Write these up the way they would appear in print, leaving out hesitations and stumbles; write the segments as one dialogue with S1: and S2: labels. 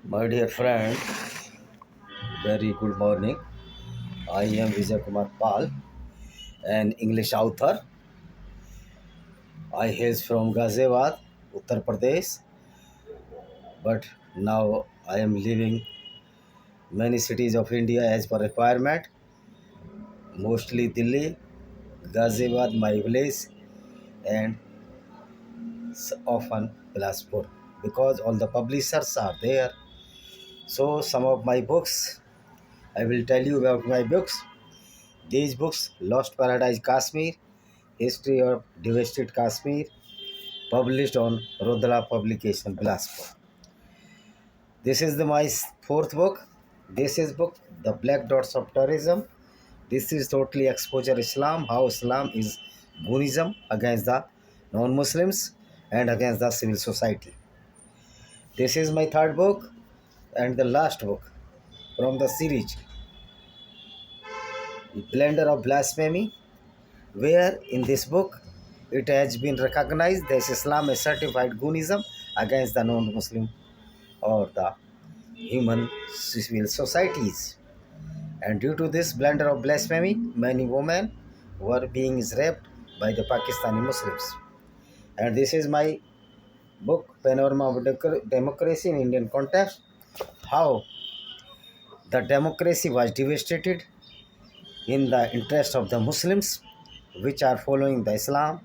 S1: My dear friend, very good morning. I am Vijay Kumar Pal, an English author. I hail from Ghaziabad, Uttar Pradesh, but now I am living many cities of India as per requirement, mostly Delhi, Ghaziabad, my village, and often Bilaspur, because all the publishers are there. So some of my books, I will tell you about my books. These books, Lost Paradise Kashmir, History of Devastated Kashmir, published on Rudra Publication, Bilaspur. This is my fourth book. This is book, The Black Dots of Terrorism. This is totally exposure Islam, how Islam is Gunism against the non-Muslims and against the civil society. This is my third book and the last book from the series, Blender of Blasphemy, where in this book it has been recognized that Islam is certified Gunism against the non-Muslim or the human civil societies. And due to this blunder of blasphemy, many women were being raped by the Pakistani Muslims. And this is my book, Panorama of Democracy in Indian Context, how the democracy was devastated in the interest of the Muslims, which are following the Islam,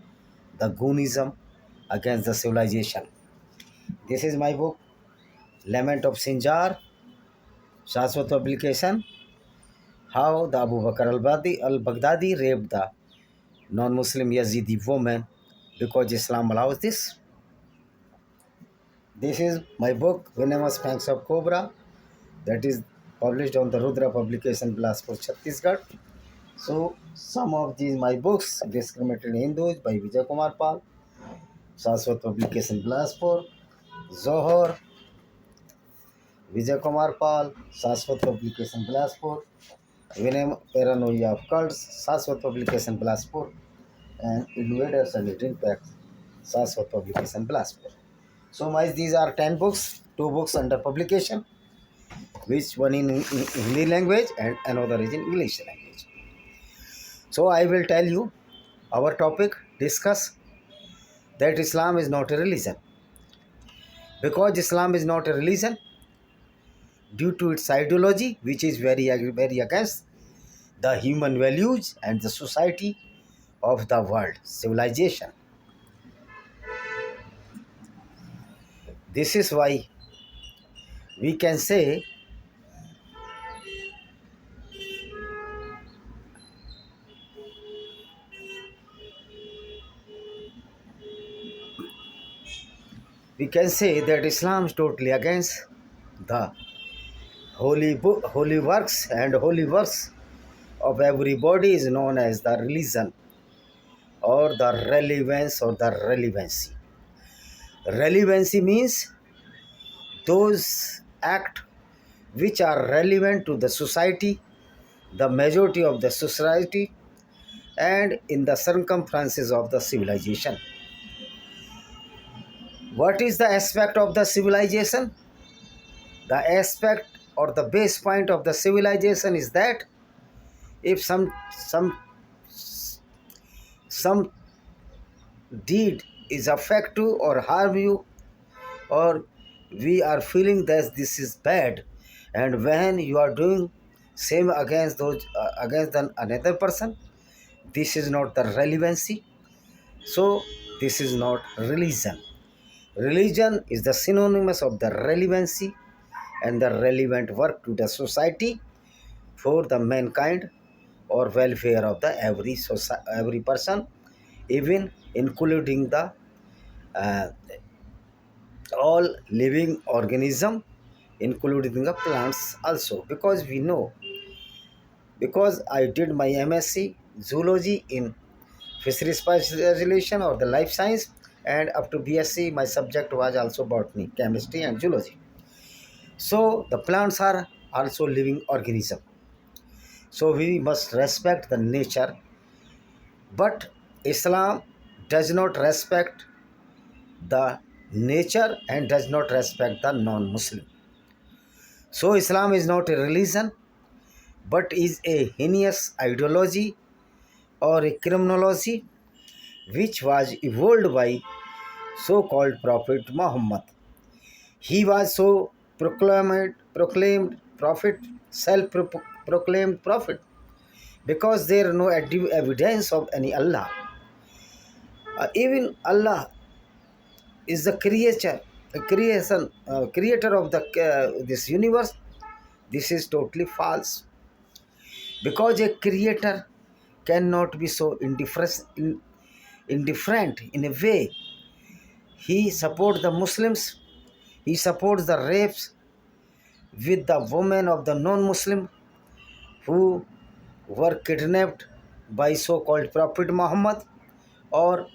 S1: the Gunism against the civilization. This is my book, Lament of Sinjar, Shashwat Publication, how the Abu Bakr al-Baghdadi raped the non-Muslim Yazidi woman because Islam allows this. This is my book, Venomous Fangs of Cobra, that is published on the Rudra Publication, Bilaspur, Chhattisgarh. So, some of these my books, Discriminated Hindus by Vijay Kumar Pal, Shashwat Publication, Bilaspur, Zohar, Vijay Kumar Pal, Shashwat Publication, Bilaspur, Venom Paranoia of Cults, Shashwat Publication, Bilaspur, and Invaders and its Impact, Shashwat Publication, Bilaspur. So, my these are 10 books, 2 books under publication, which one in Hindi language and another is in English language. So, I will tell you our topic, discuss that Islam is not a religion. Because Islam is not a religion, due to its ideology, which is very against the human values and the society of the world, civilization. This is why we can say that Islam is totally against the holy works, and holy works of everybody is known as the religion or the relevance or the relevancy. Relevancy means those acts which are relevant to the society, the majority of the society, and in the circumstances of the civilization. What is the aspect of the civilization? The aspect or the base point of the civilization is that if some deed is affect you or harm you, or we are feeling that this is bad, and when you are doing same against those another person, this is not the relevancy. So this is not religion. Religion is the synonymous of the relevancy and the relevant work to the society for the mankind or welfare of the every person, even including the uh, all living organism, including the plants also. Because we know, because I did my MSc zoology in fisheries specialization or the life science, and up to BSc my subject was also botany, chemistry and zoology. So the plants are also living organism. So we must respect the nature, but Islam does not respect the nature and does not respect the non-Muslim. So Islam is not a religion, but is a heinous ideology or a criminology which was evolved by so-called Prophet Muhammad. He was so proclaimed prophet, self-proclaimed prophet, because there are no evidence of any Allah. Even Allah is the creator of the this universe. This is totally false, because a creator cannot be so indifferent in a way. He supports the Muslims. He supports the rapes with the women of the non-Muslim who were kidnapped by so-called Prophet Muhammad, or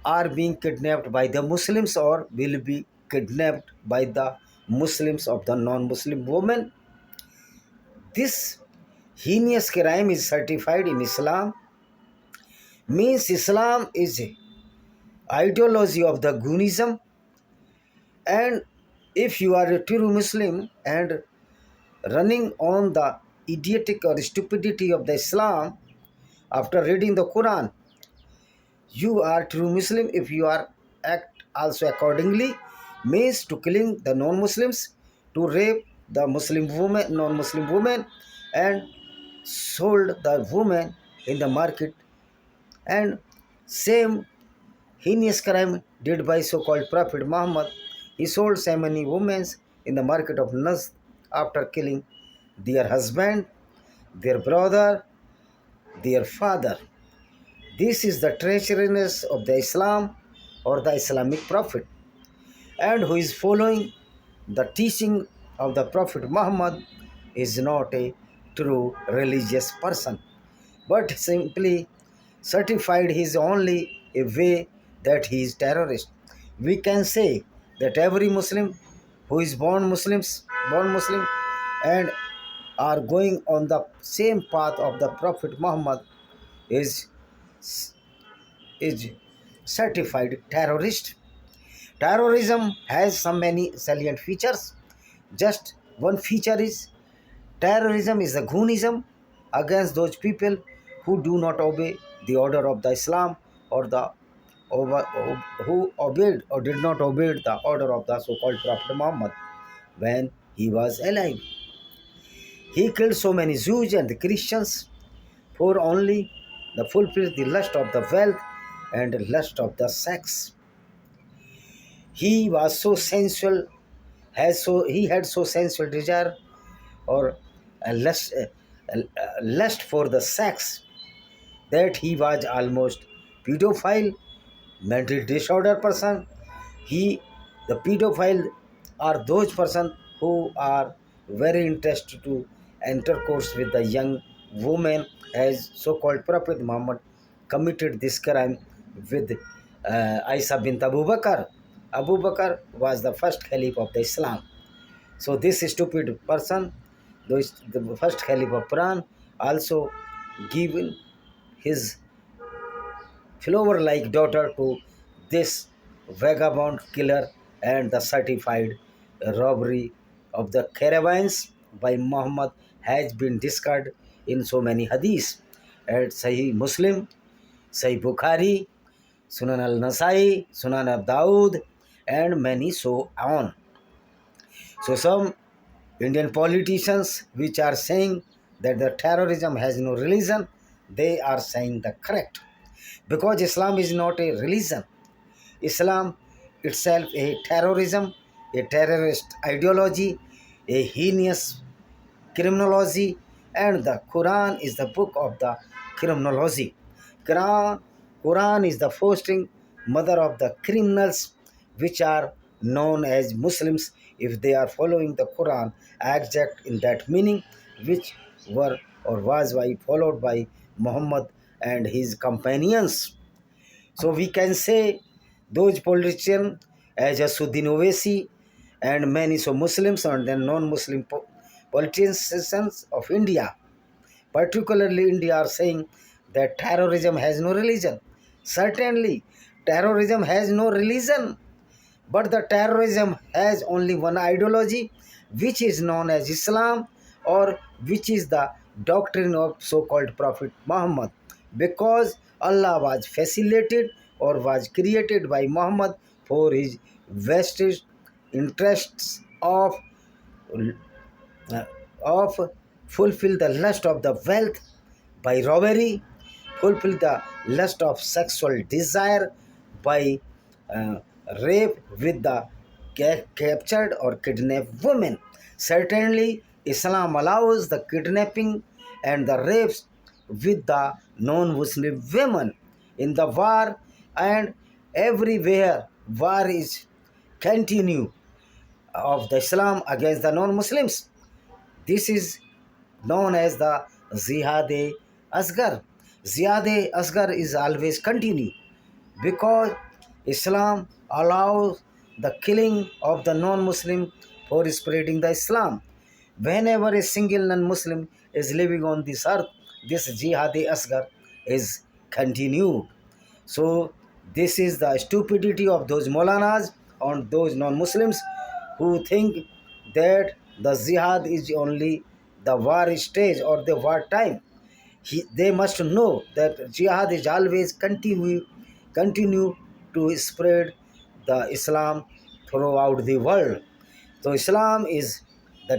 S1: are being kidnapped by the Muslims, or will be kidnapped by the Muslims of the non-Muslim women. This heinous crime is certified in Islam. Means Islam is a ideology of the Gunism, and if you are a true Muslim and running on the idiotic or stupidity of the Islam after reading the Quran, you are true Muslim if you are act also accordingly, means to killing the non-Muslims, to rape the Muslim woman, non-Muslim women, and sold the woman in the market. And same heinous crime did by so-called Prophet Muhammad. He sold so many women in the market of Najd after killing their husband, their brother, their father. This is the treacherousness of the Islam or the Islamic Prophet. And who is following the teaching of the Prophet Muhammad is not a true religious person, but simply certified he is only a way that he is terrorist. We can say that every Muslim who is born Muslim and are going on the same path of the Prophet Muhammad is is certified terrorist. Terrorism has some many salient features. Just one feature is terrorism is a goonism against those people who do not obey the order of the Islam, or the who obeyed or did not obey the order of the so-called Prophet Muhammad when he was alive. He killed so many Jews and the Christians for only the fulfill the lust of the wealth and lust of the sex. He was so sensual, he had so sensual desire or a lust for the sex, that he was almost pedophile, mental disorder person. He, the pedophile, are those person who are very interested to intercourse with the young woman, as so-called Prophet Muhammad committed this crime with Aisha bint Abu Bakr. Abu Bakr was the first caliph of the Islam. So this stupid person, the first caliph of Quran, also given his flower-like daughter to this vagabond killer, and the certified robbery of the caravans by Muhammad has been discussed in so many hadiths at Sahih Muslim, Sahih Bukhari, Sunan al-Nasai, Sunan al-Daud, and many so on. So some Indian politicians which are saying that the terrorism has no religion, they are saying the correct. Because Islam is not a religion. Islam itself a terrorism, a terrorist ideology, a heinous criminology, and the Quran is the book of the criminology. Quran, Quran is the fostering mother of the criminals, which are known as Muslims if they are following the Quran exact in that meaning, which were or was by followed by Muhammad and his companions. So we can say those politicians as Asuddin Owaisi and many so Muslims and then non-Muslim politicians of India, particularly India, are saying that terrorism has no religion. Certainly, terrorism has no religion, But the terrorism has only one ideology, which is known as Islam, or which is the doctrine of so-called Prophet Muhammad, because Allah was facilitated or was created by Muhammad for his vested interests uh, of fulfill the lust of the wealth by robbery, fulfill the lust of sexual desire by uh, rape with the captured or kidnapped women. Certainly, Islam allows the kidnapping and the rapes with the non-Muslim women in the war, and everywhere war is continue of the Islam against the non-Muslims. This is known as the Zihad Asgar. Zihad Asgar is always continue because Islam allows the killing of the non-Muslim for spreading the Islam. Whenever a single non-Muslim is living on this earth, this Jihad Asgar is continued. So this is the stupidity of those Maulanas and those non-Muslims who think that the jihad is only the war stage or the war time. They must know that jihad is always continue to spread the Islam throughout the world. So Islam is the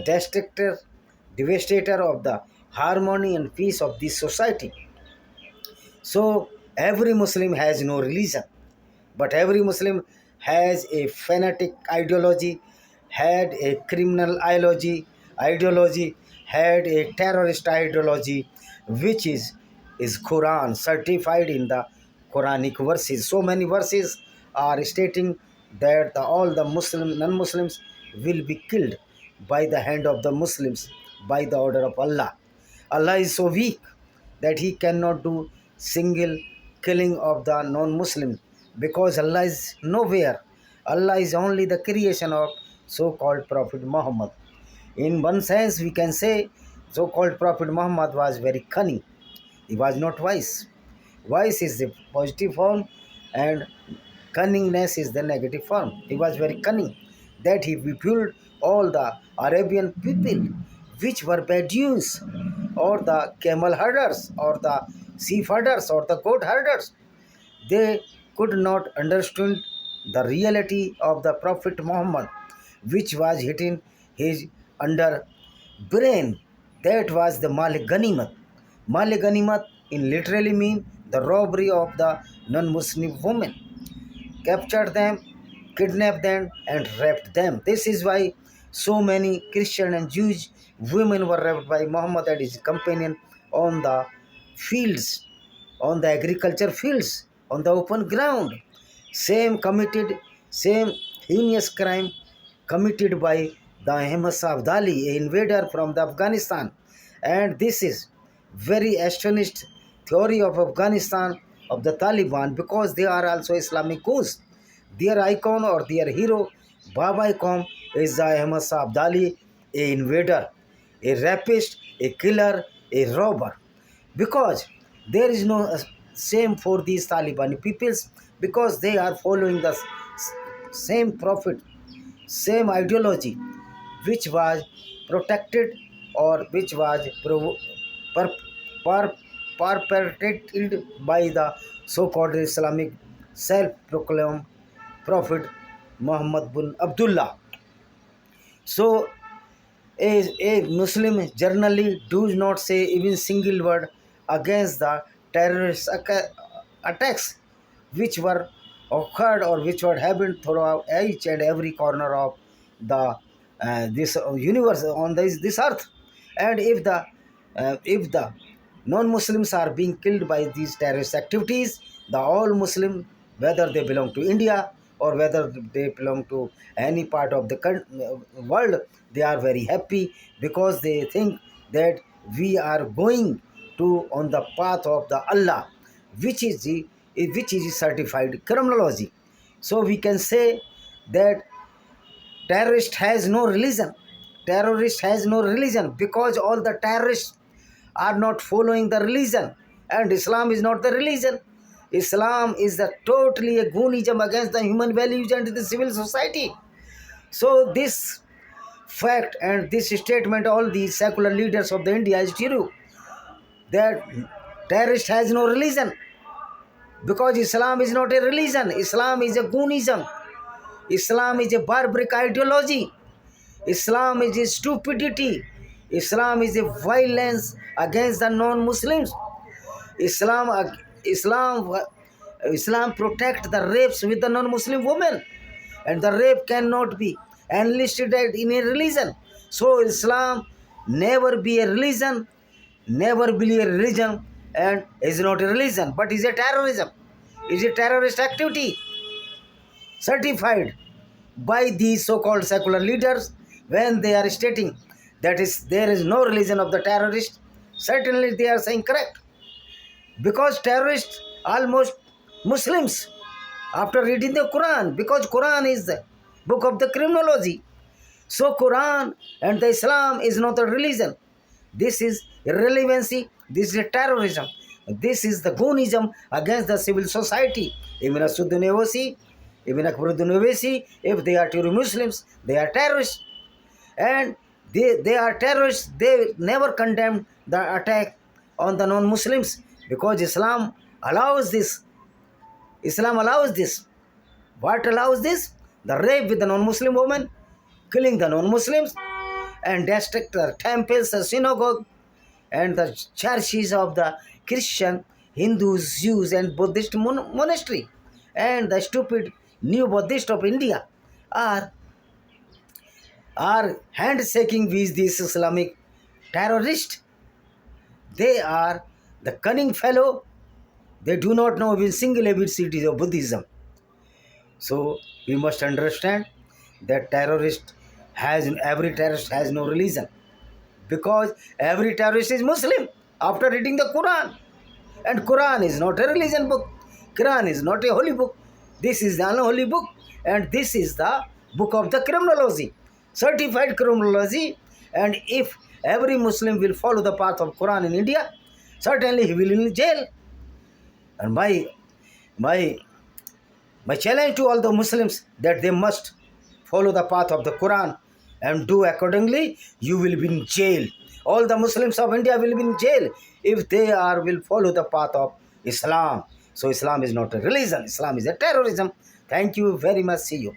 S1: devastator of the harmony and peace of this society. So every Muslim has no religion, but every Muslim has a fanatic ideology, had a criminal ideology, had a terrorist ideology, which is Quran certified in the Quranic verses. So many verses are stating that all the Muslim non-Muslims will be killed by the hand of the Muslims by the order of Allah. Allah is so weak that he cannot do single killing of the non-Muslim because Allah is nowhere. Allah is only the creation of so-called Prophet Muhammad. In one sense, we can say so-called Prophet Muhammad was very cunning. He was not wise. Wise is the positive form and cunningness is the negative form. He was very cunning that he repelled all the Arabian people which were Bedouins or the camel herders or the sheep herders or the goat herders. They could not understand the reality of the Prophet Muhammad, which was hitting his under brain. That was the Malik Ganimat. Malik Ganimat in literally mean the robbery of the non-Muslim women. Captured them, kidnapped them, and raped them. This is why so many Christian and Jewish women were raped by Muhammad and his companion on the fields, on the agriculture fields, on the open ground. Same heinous crime committed by the Ahmad Abdali, an invader from the Afghanistan. And this is very astonished theory of Afghanistan of the Taliban because they are also Islamic ghosts. Their icon or their hero, Baba Icon, is the Ahmad Abdali, a invader, a rapist, a killer, a robber. Because there is no same for these Taliban peoples because they are following the same prophet, same ideology, which was protected or which was per- per- perpetrated by the so-called Islamic self-proclaimed Prophet Muhammad bin Abdullah. So a Muslim generally does not say even single word against the terrorist attacks which were occurred or which were happened throughout each and every corner of the this universe on this earth. And if the non-Muslims are being killed by these terrorist activities, the all Muslim, whether they belong to India or whether they belong to any part of the world, they are very happy because they think that we are going to on the path of the Allah, which is certified criminology. So we can say that terrorist has no religion. Terrorist has no religion because all the terrorists are not following the religion, and Islam is not the religion. Islam is a totally a goonism against the human values and the civil society. So this fact and this statement, all these secular leaders of the India is true, that terrorist has no religion, because Islam is not a religion. Islam is a goonism. Islam is a barbaric ideology. Islam is a stupidity. Islam is a violence against the non-Muslims. Islam, Islam, Islam protect the rapes with the non-Muslim women, and the rape cannot be enlisted in a religion. So Islam never be a religion, never be a religion, and is not a religion, but is a terrorism, is a terrorist activity certified by these so-called secular leaders when they are stating that is there is no religion of the terrorist. Certainly they are saying correct, because terrorists almost Muslims after reading the Quran, because Quran is the book of the criminology. So Quran and the Islam is not a religion. This is irrelevancy. This is a terrorism. This is the goonism against the civil society. Ibn Asud Owaisi, Ibn Akbaruddin Owaisi, if they are true Muslims, they are terrorists. And they are terrorists. They never condemned the attack on the non-Muslims, because Islam allows this. Islam allows this. What allows this? The rape with the non-Muslim woman, killing the non-Muslims, and destruct the temples, the synagogue, and the churches of the Christian, Hindus, Jews, and Buddhist monastery. And the stupid new Buddhists of India are handshaking with these Islamic terrorists. They are the cunning fellow. They do not know even single ABCD of Buddhism. So we must understand that every terrorist has no religion, because every terrorist is Muslim after reading the Quran. And Quran is not a religion book. Quran is not a holy book. This is the unholy book, and this is the book of the criminology, certified criminology. And if every Muslim will follow the path of Quran in India, certainly he will be in jail. And my challenge to all the Muslims, that they must follow the path of the Quran and do accordingly. You will be in jail. All the Muslims of India will be in jail if they will follow the path of Islam. So Islam is not a religion. Islam is a terrorism. Thank you very much. See you.